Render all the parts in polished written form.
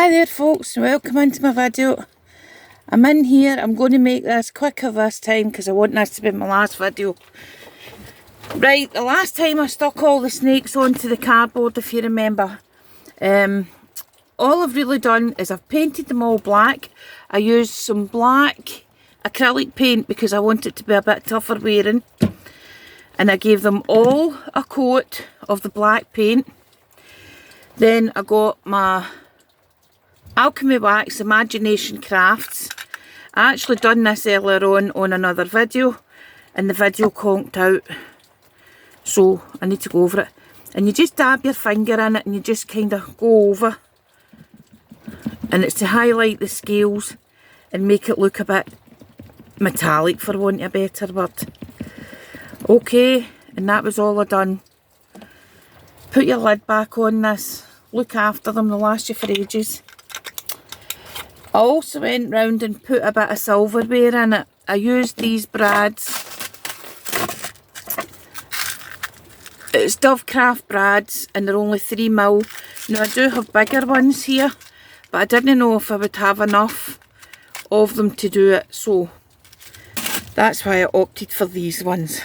Hi there folks, welcome into my video. I'm in here, I'm going to make this quicker this time because I want this to be my last video. Right, the last time I stuck all the snakes onto the cardboard, if you remember. All I've really done is I've painted them all black. I used some black acrylic paint because I want it to be a bit tougher wearing. And I gave them all a coat of the black paint. Then I got my Alchemy Wax Imagination Crafts. I actually done this earlier on another video and the video conked out, so I need to go over it. And you just dab your finger in it and you just kind of go over, and it's to highlight the scales and make it look a bit metallic, for want of a better word. Okay, and that was all I done. Put your lid back on this, look after them, they'll last you for ages. I also went round and put a bit of silverware in it. I used these brads. It's Dovecraft brads and they're only 3mm. Now I do have bigger ones here, but I didn't know if I would have enough of them to do it, so that's why I opted for these ones.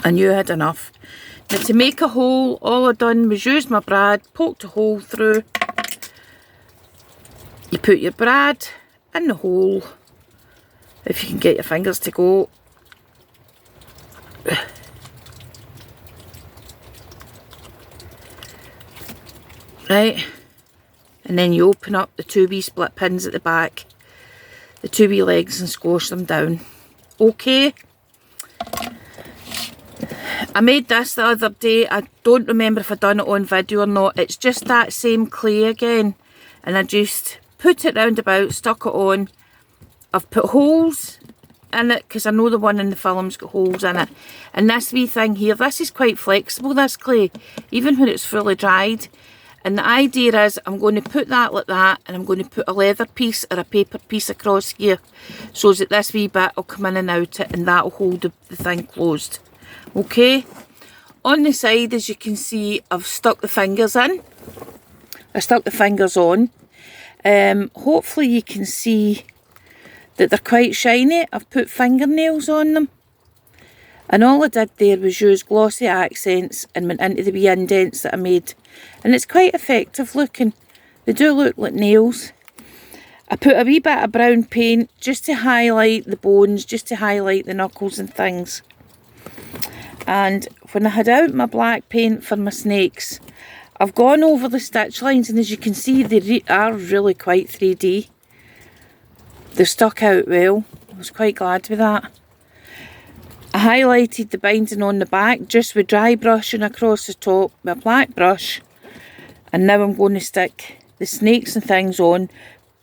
I knew I had enough. Now to make a hole, all I done was use my brad, poked a hole through. You put your brad in the hole, if you can get your fingers to go. Right, and then you open up the two wee split pins at the back, the two wee legs, and squash them down. Okay. I made this the other day. I don't remember if I done it on video or not. It's just that same clay again, and I just put it round about, stuck it on. I've put holes in it because I know the one in the film's got holes in it. And this wee thing here, this is quite flexible, this clay, even when it's fully dried. And the idea is I'm going to put that like that, and I'm going to put a leather piece or a paper piece across here so that this wee bit will come in and out it, and that will hold the thing closed. Okay, on the side, as you can see, I've stuck the fingers in. I stuck the fingers on. Hopefully you can see that they're quite shiny. I've put fingernails on them, and all I did there was use glossy accents and went into the wee indents that I made, and it's quite effective looking. They do look like nails. I put a wee bit of brown paint just to highlight the bones, just to highlight the knuckles and things. And when I had out my black paint for my snakes, I've gone over the stitch lines, and as you can see, they are really quite 3D. They're stuck out well. I was quite glad with that. I highlighted the binding on the back just with dry brushing across the top with a black brush. And now I'm going to stick the snakes and things on,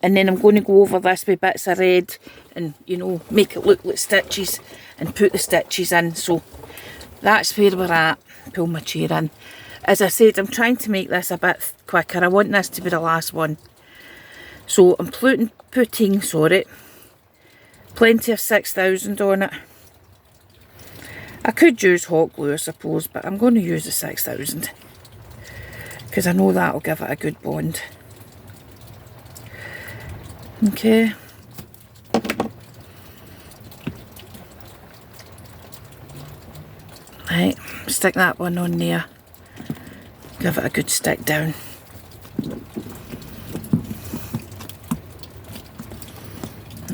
and then I'm going to go over this with bits of red and, you know, make it look like stitches and put the stitches in. So that's where we're at. Pull my chair in. As I said, I'm trying to make this a bit quicker. I want this to be the last one. So I'm putting plenty of 6000 on it. I could use hot glue, I suppose, but I'm going to use the 6000 because I know that'll give it a good bond. Okay. Right, stick that one on there. Give it a good stick down.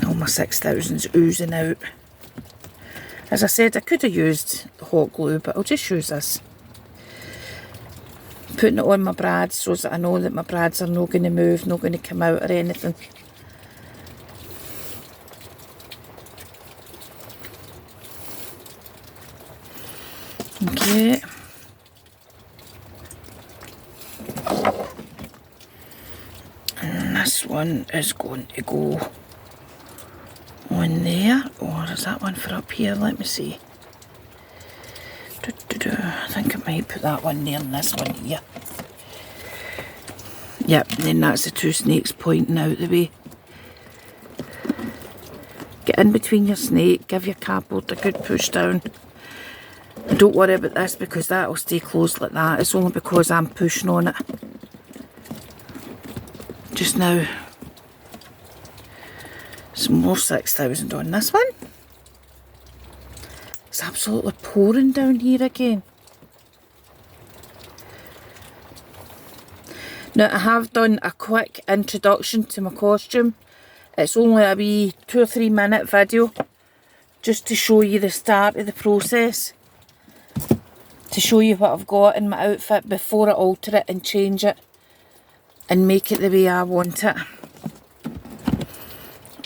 All my 6000's oozing out. As I said, I could have used hot glue, but I'll just use this. Putting it on my brads so that I know that my brads are not going to move, not going to come out or anything. Okay. And this one is going to go on there, or is that one for up here? Let me see. I think I might put that one there and this one here. Yep, then that's the two snakes pointing out the way. Get in between your snake, give your cardboard a good push down. And don't worry about this because that will stay closed like that. It's only because I'm pushing on it. just now some more 6,000 on this one. It's absolutely pouring down here again. Now I have done a quick introduction to my costume. It's only a wee 2 or 3 minute video just to show you the start of the process. To show you what I've got in my outfit before I alter it and change it and make it the way I want it.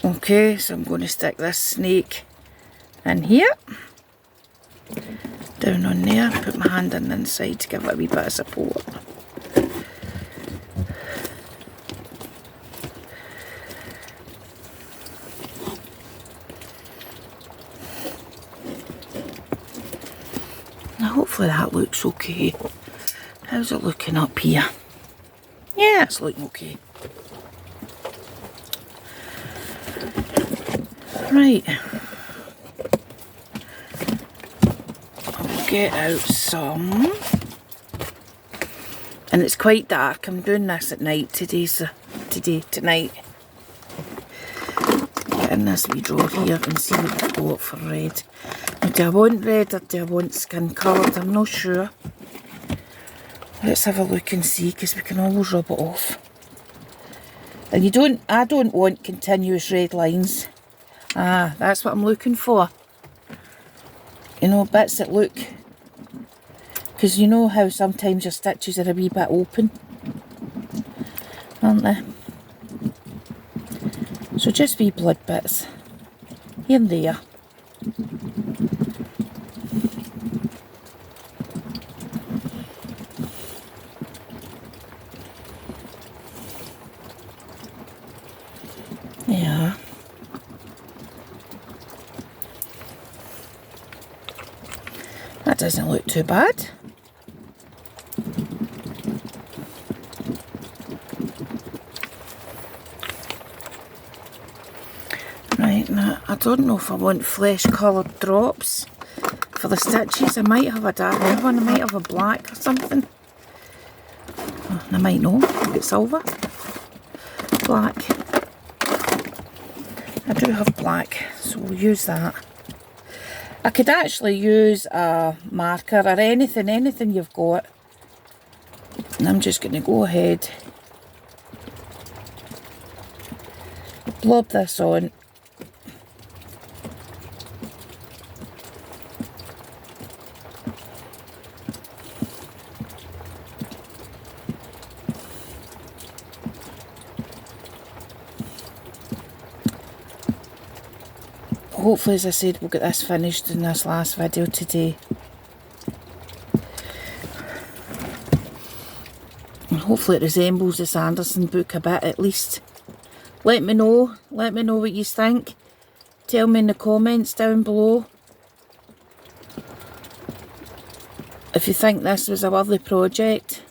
Okay, so I'm going to stick this snake in here. Down on there, put my hand on the inside to give it a wee bit of support. Now hopefully that looks okay. How's it looking up here? Yeah, it's looking okay. Right. I'll get out some. And it's quite dark. I'm doing this at night tonight. Get in this wee drawer here and see what I've got for red. Now, do I want red or do I want skin coloured? I'm not sure. Let's have a look and see, because we can always rub it off. And I don't want continuous red lines. Ah, that's what I'm looking for. You know, bits that look, because you know how sometimes your stitches are a wee bit open, aren't they? So just wee blood bits here and there. Yeah. That doesn't look too bad. Right, now I don't know if I want flesh coloured drops for the stitches. I might have a dark one, I might have a black or something. Oh, I might know, maybe it's silver. Black. I do have black, so we'll use that. I could actually use a marker or anything you've got. And I'm just going to go ahead, blob this on. Hopefully, as I said, we'll get this finished in this last video today. And hopefully it resembles the Sanderson book a bit at least. Let me know what you think. Tell me in the comments down below if you think this was a lovely project.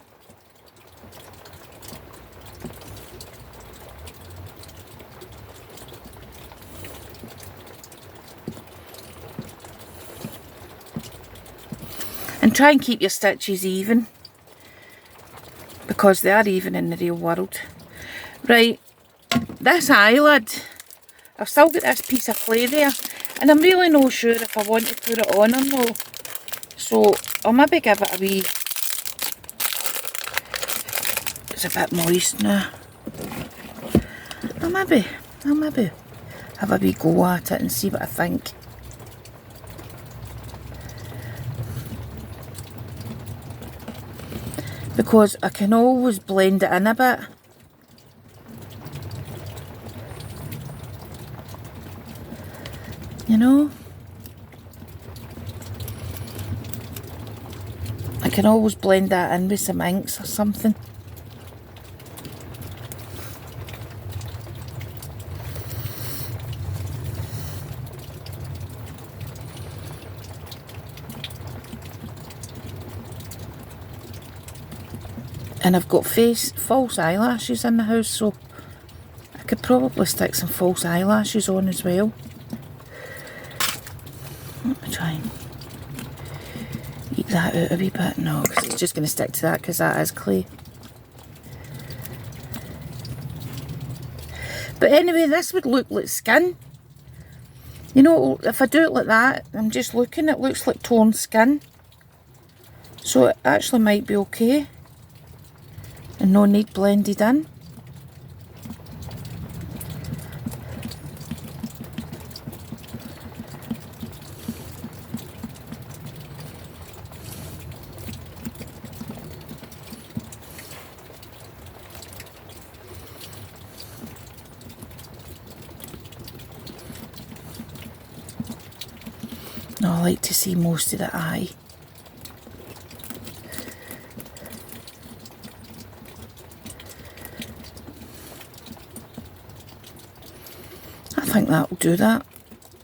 And try and keep your stitches even, because they are even in the real world. Right, this eyelid, I've still got this piece of clay there, and I'm really not sure if I want to put it on or not. So I'll maybe give it a wee, it's a bit moist now. I'll maybe have a wee go at it and see what I think. Because I can always blend it in a bit. You know? I can always blend that in with some inks or something. And I've got false eyelashes in the house, so I could probably stick some false eyelashes on as well. Let me try and eke that out a wee bit. No, because it's just going to stick to that because that is clay. But anyway, this would look like skin. You know, if I do it like that, I'm just looking, it looks like torn skin. So it actually might be okay. And no need blended in. No, I like to see most of the eye. I think that'll do that.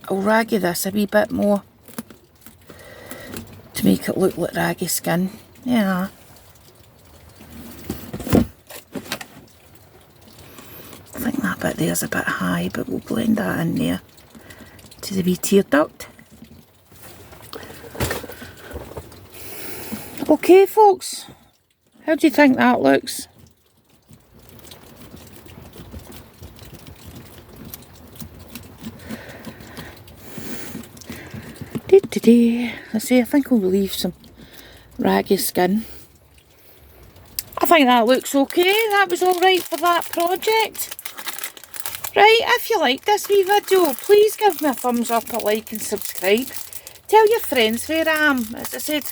I'll raggy this a wee bit more to make it look like raggy skin. Yeah. I think that bit there's a bit high, but we'll blend that in there to the wee tear duct. Okay folks, how do you think that looks? I say, I think I'll leave some raggy skin. I think that looks okay. That was alright for that project. Right, if you like this wee video, please give me a thumbs up, a like and subscribe. Tell your friends where I am. As I said,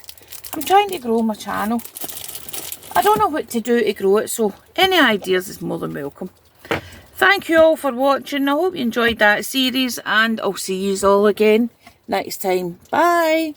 I'm trying to grow my channel. I don't know what to do to grow it, so any ideas is more than welcome. Thank you all for watching. I hope you enjoyed that series, and I'll see you all again next time. Bye.